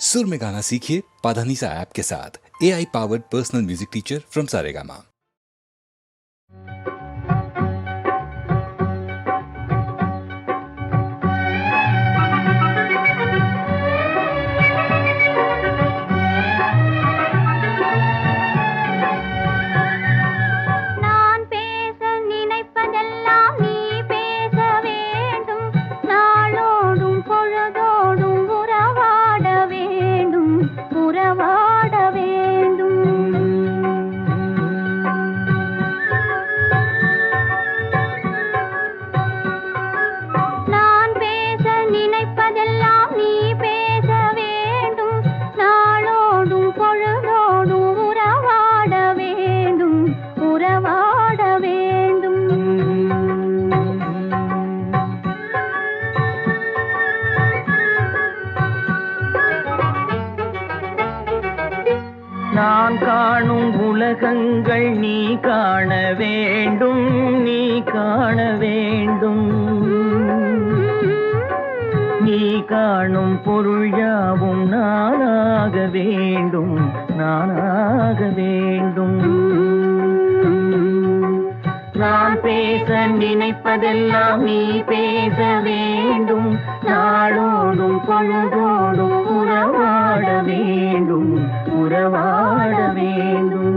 सुर में गाना सीखिए पाधानीसा ऐप के साथ। AI powered personal music teacher from Saregama. நான் காணும் உலகங்கள் நீ காண வேண்டும், நீ காண வேண்டும். நீ காணும் பொருள் யாவும் நானாக வேண்டும், நானாக வேண்டும். நான் பேச நினைப்பதெல்லாம் நீ பேச வேண்டும். நாளோடும் பொழுதோடும் உறவாட வேண்டும், உறவாட வேண்டும்.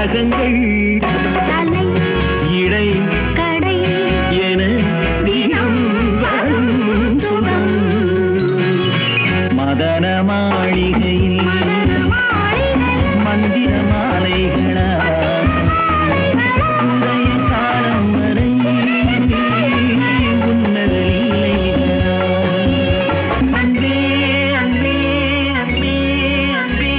ரகங்கள் தலை இடை கடை என தினம் வரும் சுகம் மதன மாளிகையில் மந்திர மாலைகளா உதய காலம் வரை உன்னத லீலைகளா அன்பே அன்பே அன்பே அன்பே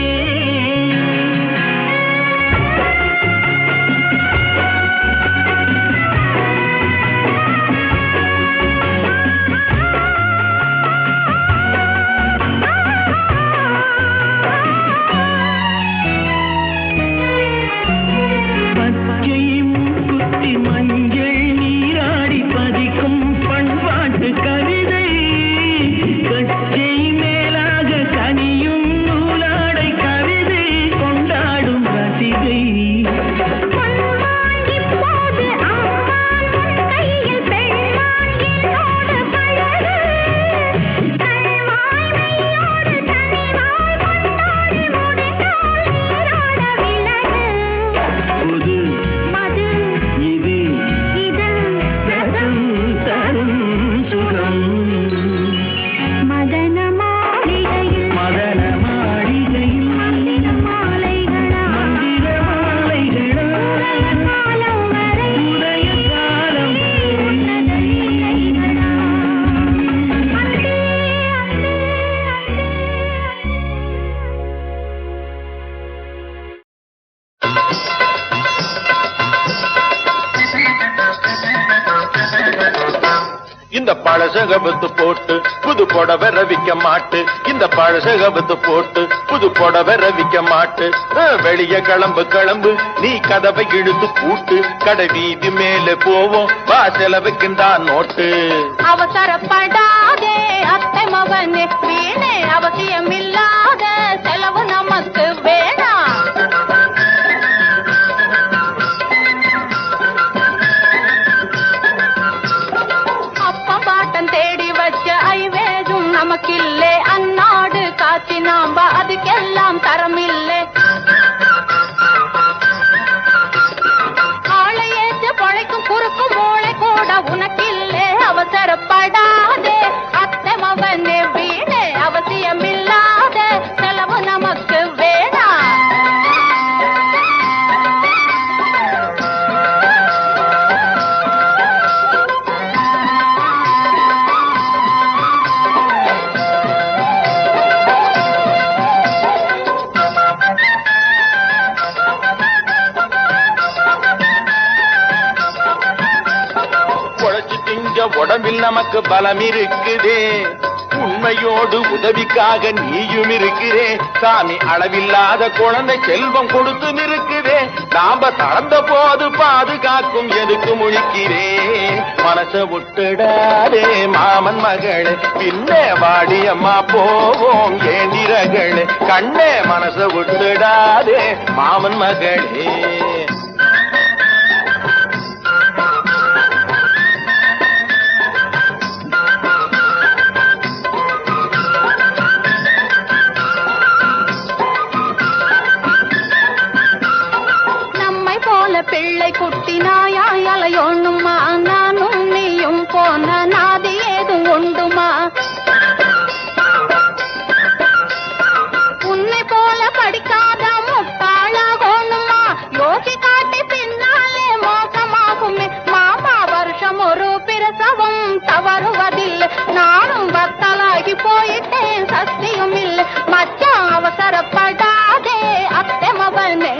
பச்சை மூக்குத்தி மஞ்சள் நீராடி பதிக்கும் பண்பாட்டு கவிதை கச்சை மேலாக கனியும் நூலாடை கவிதை கொண்டாடும் ரசிகை பொன்வாங்கி போது அம்மான் கையில் பெண்மான் என்னோடு பழகு தன்மாய் மெய்யோடு தனிமாய் கொண்டாடி முடிந்தால் நீராட விலகு புது மது இது இதழ் ரசம் தரும் சுகம் மதன மாளிகையில் மதன மாளிகையில் மந்திர மாலைகளா மந்திர மாலைகளா காலம் வரை உதய காலம் உன்னத லீலைகளா அன்பே அன்பே இந்த பழசகபத்து போட்டு புது புடவை ரவிக்க மாட்டு இந்த பழசகபத்து போட்டு புது புடவை ரவிக்க மாட்டு வெளிய கிளம்பு கிளம்பு நீ கதவை இழுத்து பூட்டு கடை வீதி மேலே போவோம் வா செலவுக்குண்டா நோட்டு அவசரப்படாதே அத்தை மகனே வீணே அவசியமில்லாத செலவு நமக்கு வேணாம் அப்பம் பாட்டம் தேடி வச்ச ஐவேதும் நமக்கில்லே அந்நாடு காட்சி நாம்ப அதுக்கெல்லாம் தரமில்லை ஆளை ஏற்று பழைக்கும் குறுக்கும் மூளை கூட உனக்கில்லே அவசரப்படாதே அத்தை மகனே வீணே அவசியமில்லாத செலவு நமக்கு வேணாம் உழைச்சு திங்க உடம்பில் நமக்கு பலம் இருக்குதே உண்மையோடு உதவிக்காக நீயும் இருக்கிறே சாமி அளவில்லாத குழந்தை செல்வம் கொடுத்தும் இருக்குதே நாம தளர்ந்த போது பாதுகாக்கும் எதுக்கு முழிக்கிறே மனச விட்டுடாதே மாமன் மகளே பின்னே வாடி அம்மா போவோம் ஏந்திரகளே கண்ணே மனச விட்டுடாதே மாமன் மகளே நம்மை போல பிள்ளை குட்டி நாயாய் அலையோணுமா நானும் நீயும் போன நாதி ஏதும் உண்டுமா உன்னை போல படிக்காத முட்டாளாகணுமா யோசி காட்டி பின்னாலே மோசமாகுமே மாமா வருஷம் ஒரு பிரசவம் தவறுவதில்லை நானும் பக்தலாகி போயிட்டேன் சத்தியும் இல்லை மச்சான் அவசரப்படாதே அத்தை மகனே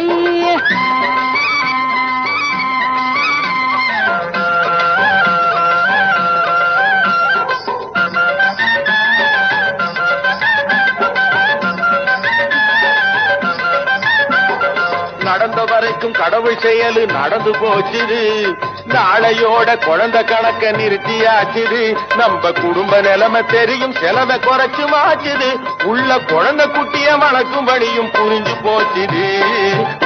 நடந்த வரைக்கும் கடவுள் செயலு நடந்து போச்சுது நாளையோட குழந்தை கணக்க நிறுத்தியாச்சுது நம்ம குடும்ப நிலைமை தெரியும் செலவை குறைச்சு மாச்சுது உள்ள குழந்தை குட்டிய வளர்க்கும்படியும் புரிஞ்சு போச்சுது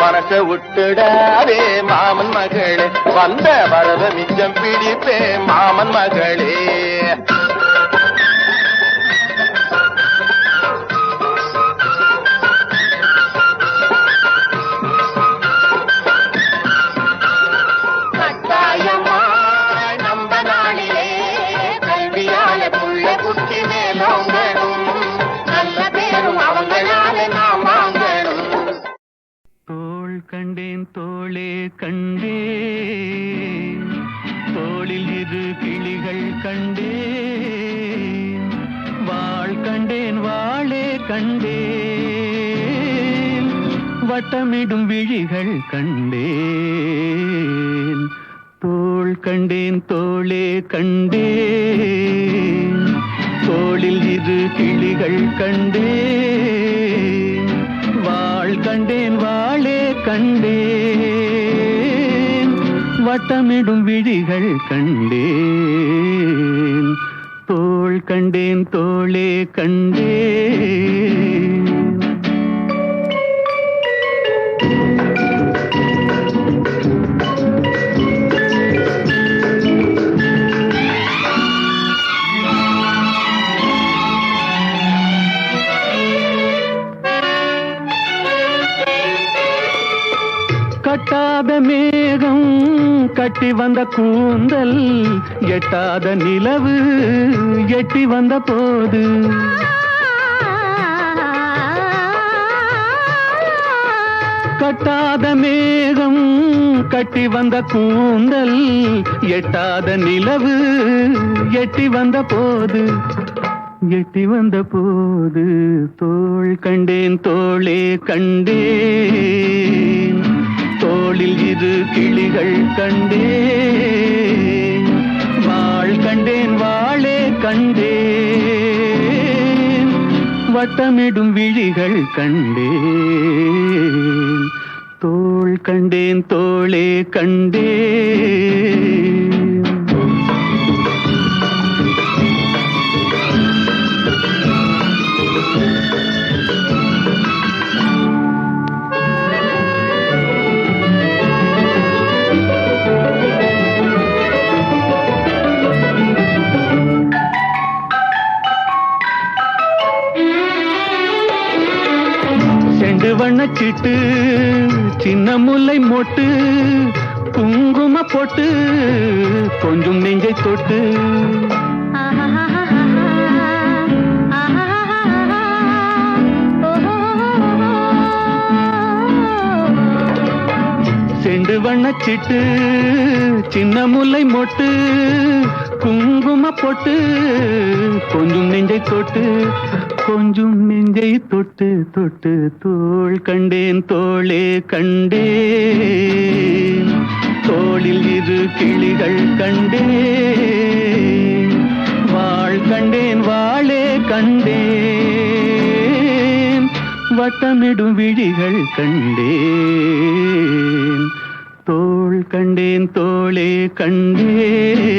மனச விட்டுடாதே மாமன் மகளே வந்த வரத மிச்சம் பிடிப்பே மாமன் மகளே கண்டேன் தோளே கண்டேன், தோளில் இரு கிளிகள் கண்டேன், வாள் கண்டேன் வாளே கண்டேன், வட்டமிடும் விழிகள் கண்டேன், தோள் கண்டேன் தோளே கண்டேன், தோளில் இரு கிளிகள் கண்டேன், வாள் கண்டேன் வாளே கண்டேன், வட்டமிடும் விழிகள் கண்டேன், தோள் கண்டேன் தோளே கண்டேன். கட்டாத மேகம் கட்டி வந்த கூந்தல், எட்டாத நிலவு எட்டி வந்த போது, கட்டாத மேகம் கட்டி வந்த கூந்தல், எட்டாத நிலவு எட்டி வந்த போது, எட்டி வந்த போது, தோள் கண்டேன் தோளே கண்டேன், தோளில் இரு கிளிகள் கண்டேன், வாள் கண்டேன் வாளே கண்டேன், வட்டமிடும் விழிகள் கண்டேன், தோள் கண்டேன் தோளே கண்டேன். வண்ணச்சிட்டு சின்ன முல்லை மொட்டு, குங்கும பொட்டு கொஞ்சம் நெஞ்சை தொட்டு, செண்டு வண்ணச்சிட்டு சின்ன முல்லை மொட்டு, குங்கும பொட்டு கொஞ்சம் நெஞ்சை தொட்டு, கொஞ்சம் நெஞ்சை தொட்டு தொட்டு, தோள் கண்டேன் தோளே கண்டேன், தோளில் இரு கிளிகள் கண்டேன், வாள் கண்டேன் வாளே கண்டேன், வட்டமிடும் விழிகள் கண்டேன், தோள் கண்டேன் தோளே கண்டேன்.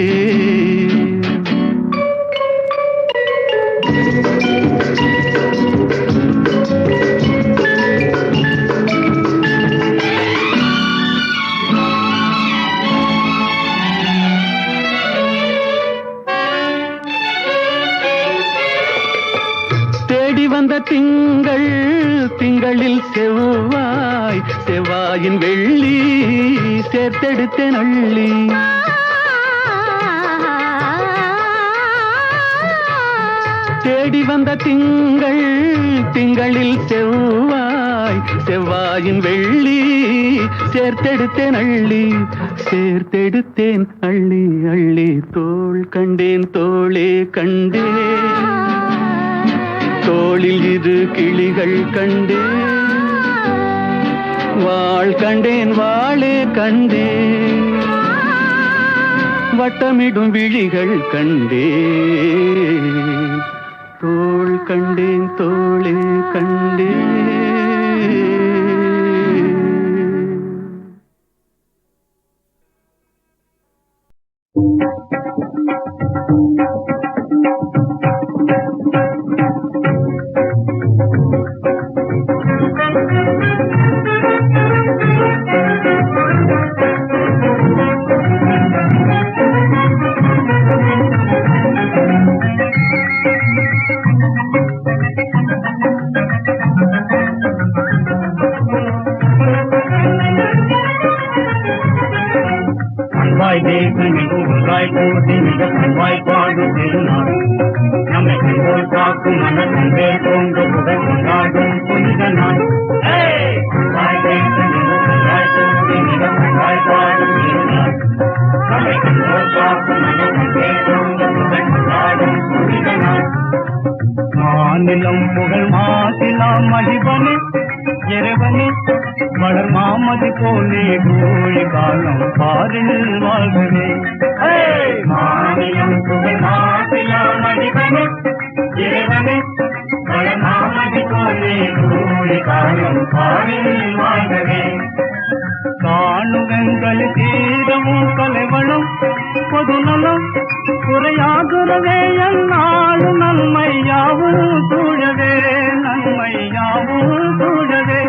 தேடி வந்த திங்கள், திங்களில் செவ்வாய், செவ்வாயின் வெள்ளி சேர்த்தெடுத்தேன் அள்ளி, தேடி வந்த திங்கள், திங்களில் செவ்வாய், செவ்வாயின் வெள்ளி சேர்த்தெடுத்தேன் அள்ளி, சேர்த்தெடுத்தேன் அள்ளி அள்ளி, தோள் கண்டேன் தோளே கண்டேன், தோளில் இரு கிளிகள் கண்டேன், வாள் கண்டேன் வாளே கண்டேன், வட்டமிடும் விழிகள் கண்டேன், தோள் கண்டேன் தோளே கண்டேன். நம்மை கண்போல் காக்கும் மன்னர் அன்பே தோன்று புகழ் கொண்டாடும் புனித நாள். மாநிலம் புகழ் மாசிலாம் மகிபனே இறைவனே வளர் மாமதி போலே கோழி காலம் பாரில் வாழ்கவே. மாநிலம் புகழ் மாசிலாம் மகிபனே இறைவனே வளர் மாமதி போலே கோழி காலம் பாரில் வாழ்கவே. காணுவெங்கள் தீரமும் கலைவளம் பொதுநலம் குறையாகுறவே என்னாலும் நன்மையாவும் சூழவே நன்மையாவும் சூழவே.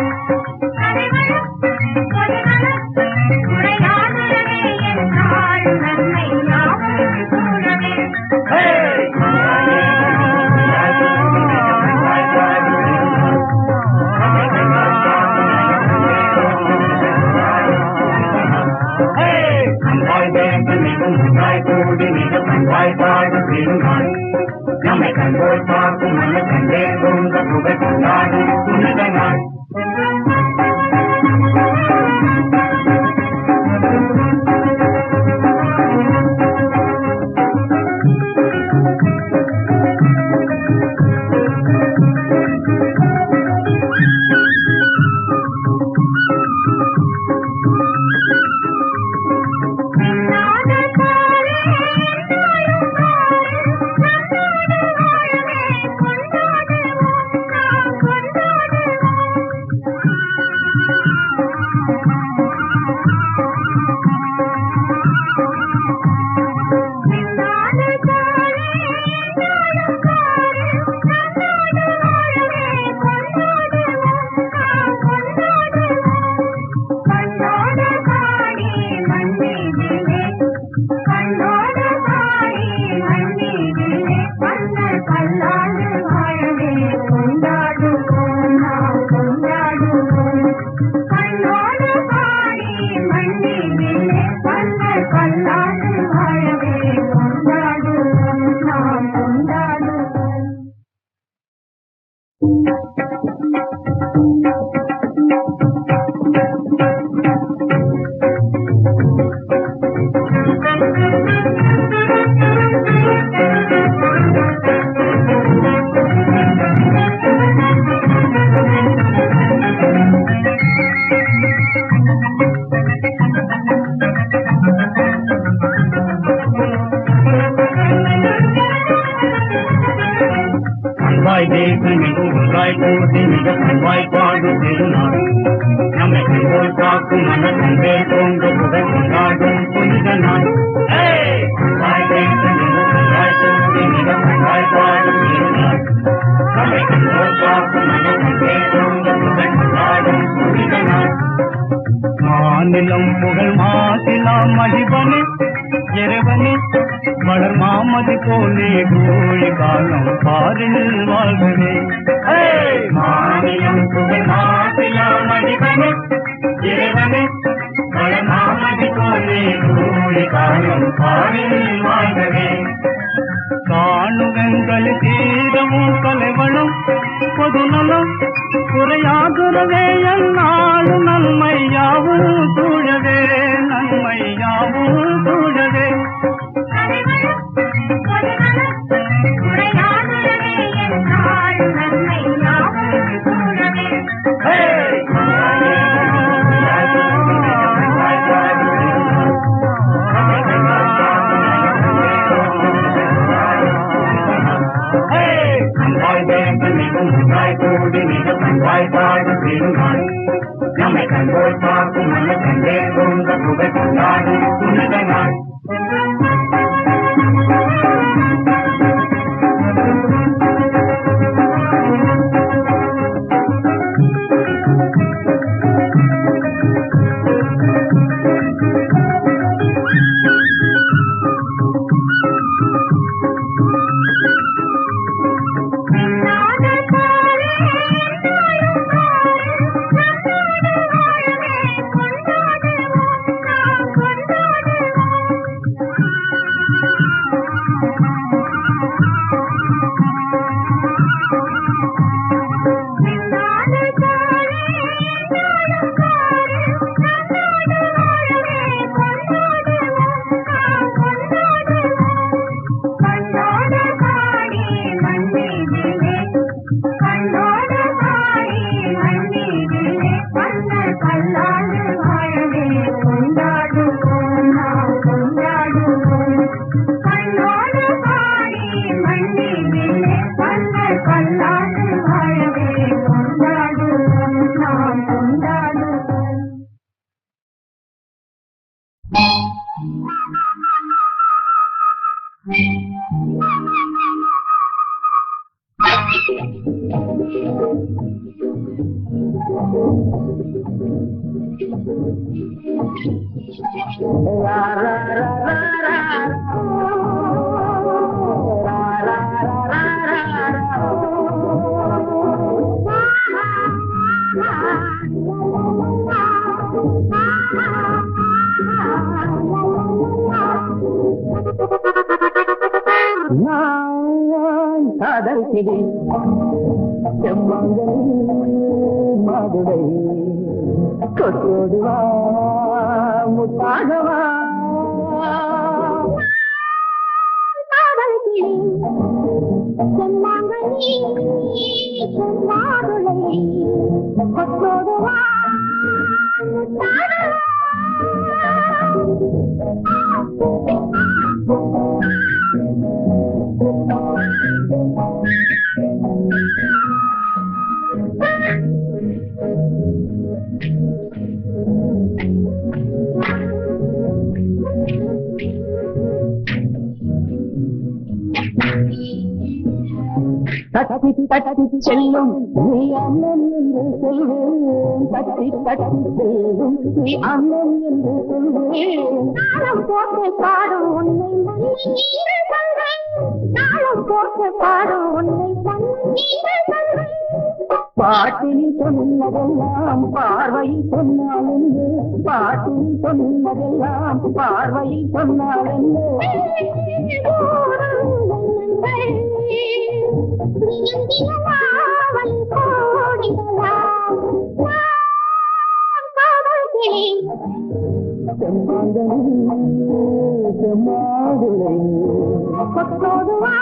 நம்மை கண்டோர் பார்க்கும் மன கண்டே கொண்ட புகழ் கொண்டாடும் புனித நாள். மாநிலம் புகழ் மாசிலாம் மகிபனே இறைவனே வளர் மாமதி போலே கோழி காலம் பாரில் வாழ்கவே. மாநிலம் புகழ் மாசிலாம் மகிபனே இறைவனே வளர் மாமதி போலே கோழி காலம் பாரில் வாழ்கவே. காணுவெங்கள் தீரமும் கலைவளம் பொதுநலம் குறையாகுறவே என்னாலும் நன்மையாவும் சூழவே நன்மையாவும் சூழவே. நம்மை கண்டோர் பார்க்கும் மன கண்டே கொண்ட புகழ் கொண்டாடும் புனித நாள். காதல் கிளி செம்மங்கனி மதுரை கொத்தோடுவா முத்தாகவா காதல் கிளி செம்மாங்கனி செம்மாதுளை கொத்தோடுவா முத்தாகவா. தட்டி தட்டி செல்லும் நீ அண்ணன் என்று சொல்வேன். தட்டி தட்டி செல்லும் நீ அண்ணன் என்று சொல்வேன். தாளம் போட்டு பாடும் உன்னை மன்னியில் சொல்வேன். தாளம் போட்டு பாடும் உன்னை மன்னியில் சொல்வேன். பாட்டில் சொன்னதெல்லாம் பார்வையில் சொன்னால் என்று. பாட்டில் சொன்னதெல்லாம் பார்வையில் சொன்னால் என்று. செம்மாதுளை கொத்தோடுவா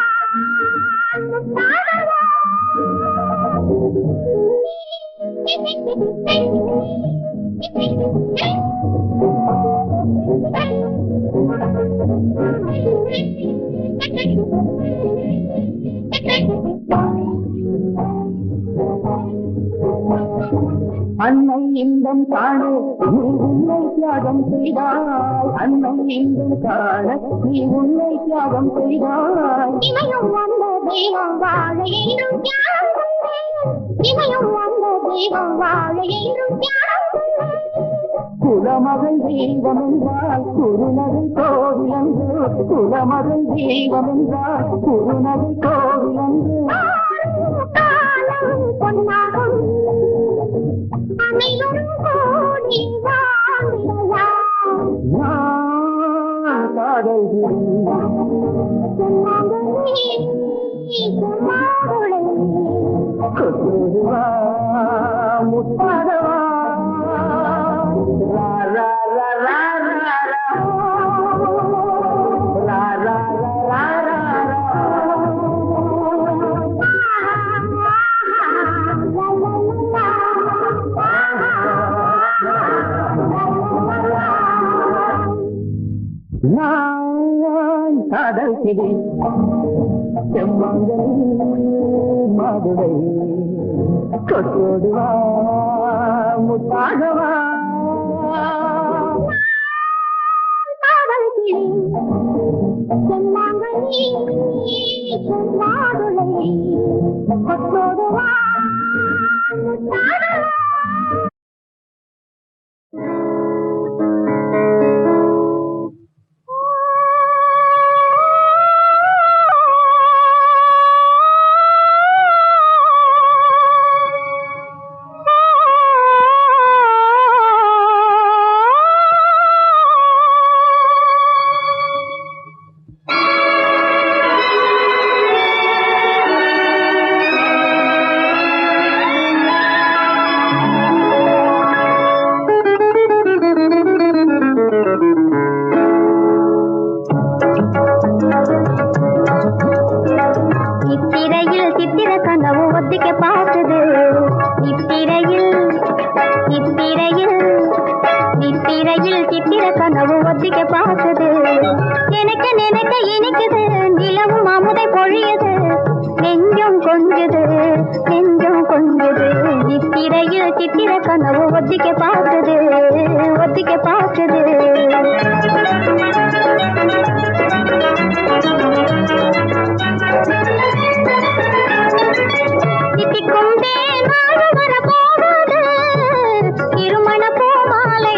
அன்னை இன்பம் காண நீ உன்னை தியாகம் செய்தாய். அன்னை இன்பம் காண நீ உன்னை தியாகம் செய்தாய். இமையும் வந்த தெய்வம் வாழ என்றும் தியாகம் செய்வேன். இமையும் வந்த தெய்வம் வாழ என்றும் தியாகம் செய்வேன். குலமகள் தெய்வம் என்றால் குருநகை கோவில் என்று. குலமகள் தெய்வம் என்றால் குருநகை கோவில் என்று. காலம் பொன்னாகும் அனைவரும் கோடி வாழ்ந்திடலாம். நான் காதல் செம்மாங்கனி செம்மாதுளை கொத்தோடுவா முத்தாகவா. ரா ரா ரா ரா ரா ரா. ரா ரா ரா ரா ரா நான் காதல் கிளி செம்மங்கனி மதுரை கொத்தோடுவா முத்தாகவா. காதல் கிளி செம்மாங்கனி செம்மாதுளை கொத்தோடுவா முத்தாகவா. சித்திர கனவு ஒத்திக்க பார்க்குது. நினைக்க நினைக்க இனிக்குது, நிலவும் அமுதை பொழியுது, நெஞ்சம் கொஞ்சுது நெஞ்சம் கொஞ்சுது. நித்திரையில் சித்திர கனவு ஒத்திக்க பார்க்குது ஒத்திக்க பார்க்குது. தித்திக்கும் தேன் வர போகுது, திருமண பூமாலை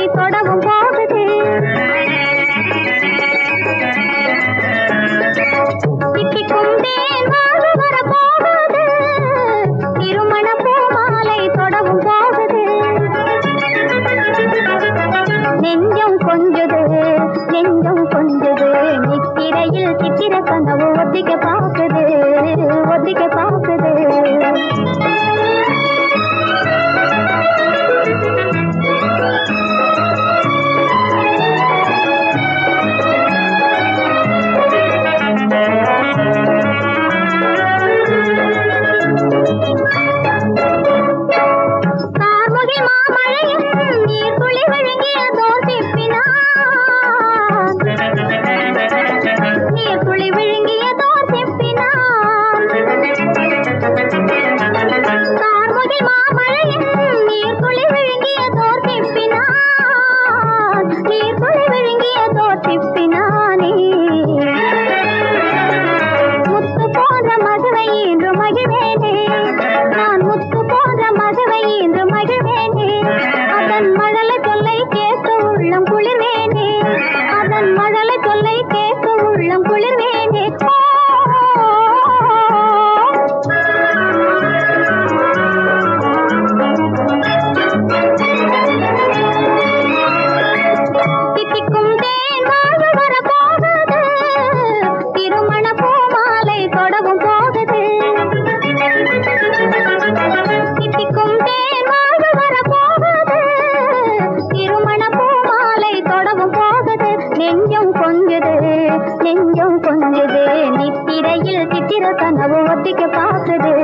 நெஞ்சம் கொஞ்சது நித்திரையில் சித்திர கனவு ஒத்திக்க பாக்குது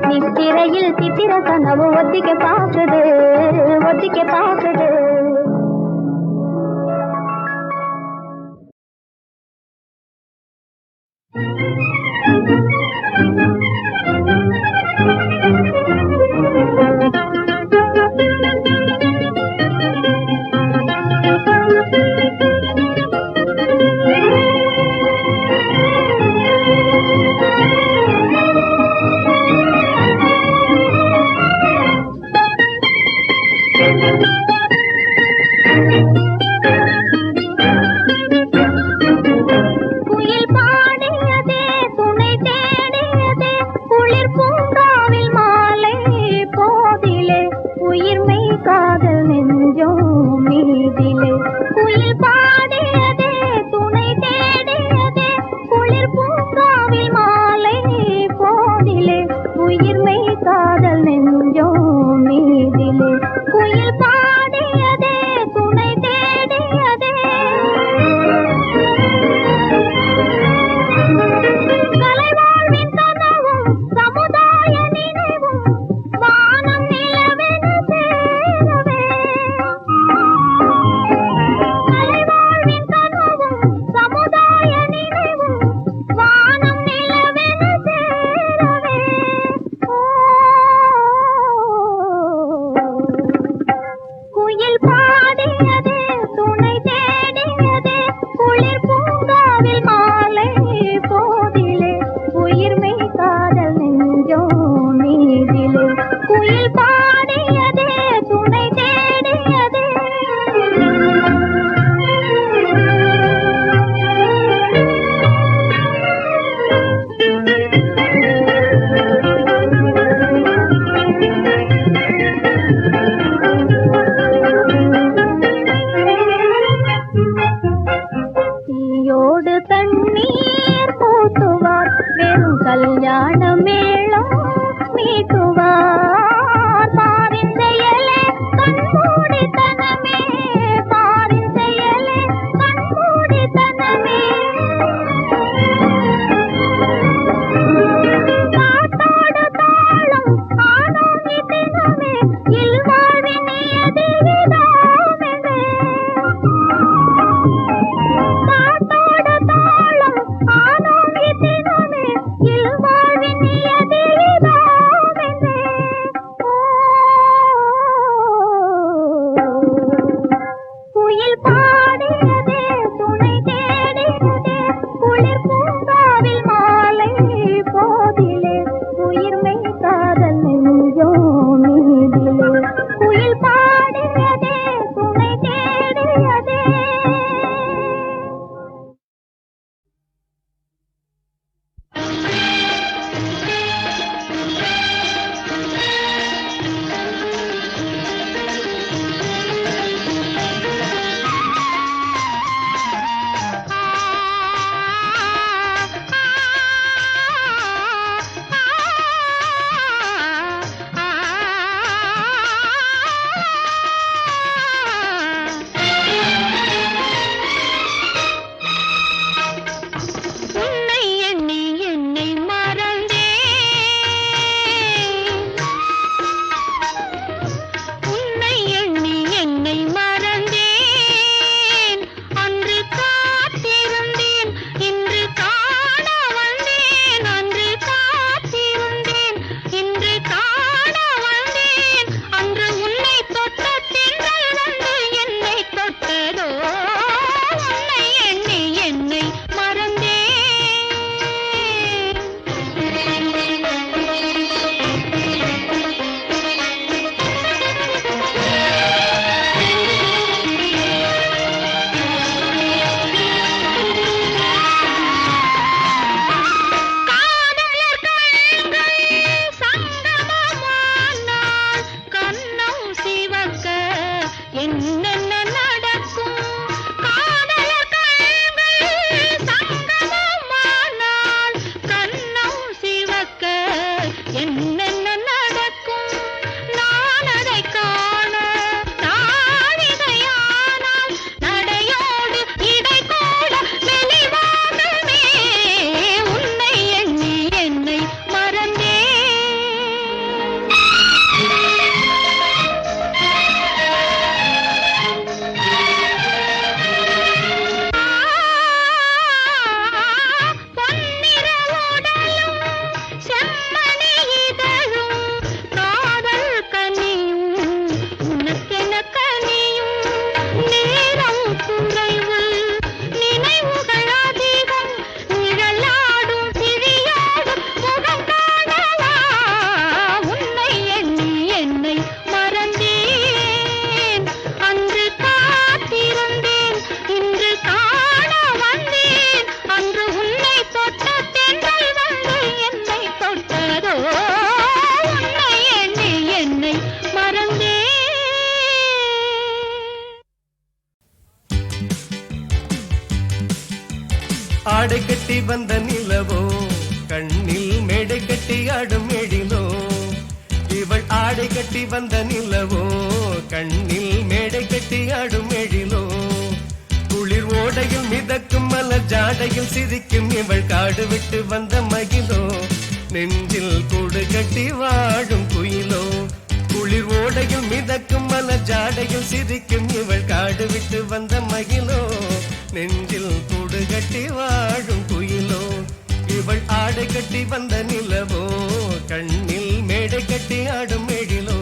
நித்திரையில் சித்திர கனவு ஒத்திக்க பாக்குது ஒத்திக்க பாக்குது ஆடை கட்டி வந்த நிலவோ கண்ணில் மேடை கட்டி ஆடும் எழிலோ இவள் ஆடை கட்டி வந்த நிலவோ கண்ணில் மேடை கட்டி ஆடும் எழிலோ குளிர் ஓடையில் மிதக்கும் மலர் ஜாடையில் சிரிக்கும் இவள் காடு விட்டு வந்த மகிழோ நெஞ்சில் கூடு கட்டி வாழும் குயிலோ குளிர் ஓடையில் மிதக்கும் மலர் ஜாடையில் சிரிக்கும் இவள் காடு விட்டு வந்த மகிழோ நெஞ்சில் கூடு கட்டி வாழும் குயிலோ இவள் ஆடை கட்டி வந்த நிலவோ கண்ணில் மேடை கட்டி ஆடும் எழிலோ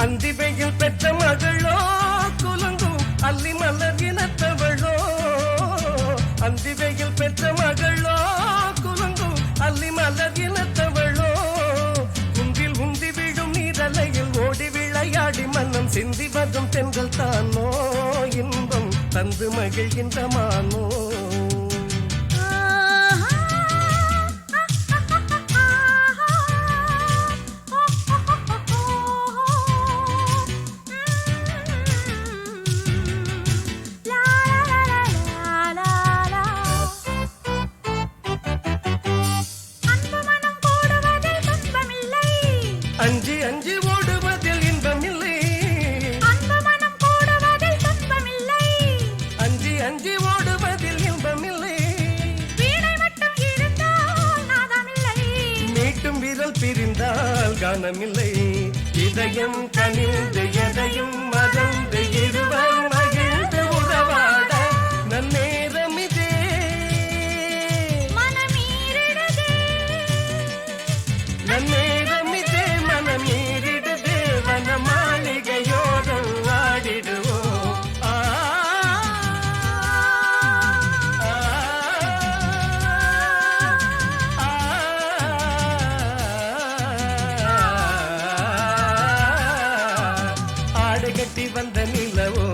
அந்திவையில் பெற்ற மகளோ குலுங்கும் அல்லி மலர் இனத்தவளோ அந்திவையில் பெற்ற மகளோ குலுங்கும் அல்லி மலர் இனத்தவளோ குன்றில் உந்தி விழும் நீரலையில் ஓடி விளையாடி மன்னம் சிந்தி வரும் தென்றல் தானோ இன்பம் தந்து மகிழ்கின்ற மானோ அஞ்சி அஞ்சி ஓடுவதில் இன்பமில்லை அன்பு மனம் கூடுவதில் துன்பமில்லை அஞ்சி அஞ்சி ஓடுவதில் இன்பமில்லை வீணை மட்டும் இருந்தால் நாதமில்லை மீட்டும் விரல் பிரிந்தால் கானமில்லை இதயம் கனிந்து எதையும் மறந்து இருவர் மகிழ்ந்து உறவாட நன்னேரம் இதே மனமீறிடுதே நன்னேரம் இதே மனமீறிடுதே வன மாளிகையோரம் வாடிடுவோம் ஆடை கட்டி வந்த நிலவோ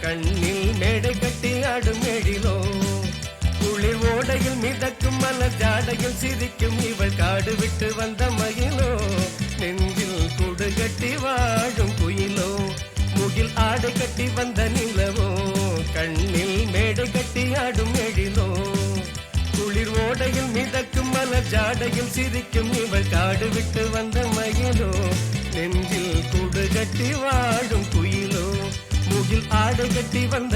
கண்ணில் மேடை கட்டி ஆடும் எழிலோ குளிர் ஓடையில் மிதக்கும் மலர் ஜாடையில் சிரிக்கும் இவள் காடு விட்டு வந்த மகிழோ நெஞ்சில் கூடு கட்டி வாழும் குயிலோ முகில் ஆடை கட்டி வந்த நிலவோ கண்ணில் மேடை கட்டி ஆடும் எழிலோ குளிர் ஓடையில் மிதக்கும் மலர் ஜாடையில் சிரிக்கும் இவள் காடு விட்டு வந்த மகிழோ நெஞ்சில் கூடு கட்டி வாழும் குயிலோ முகில் ஆடை கட்டி வந்த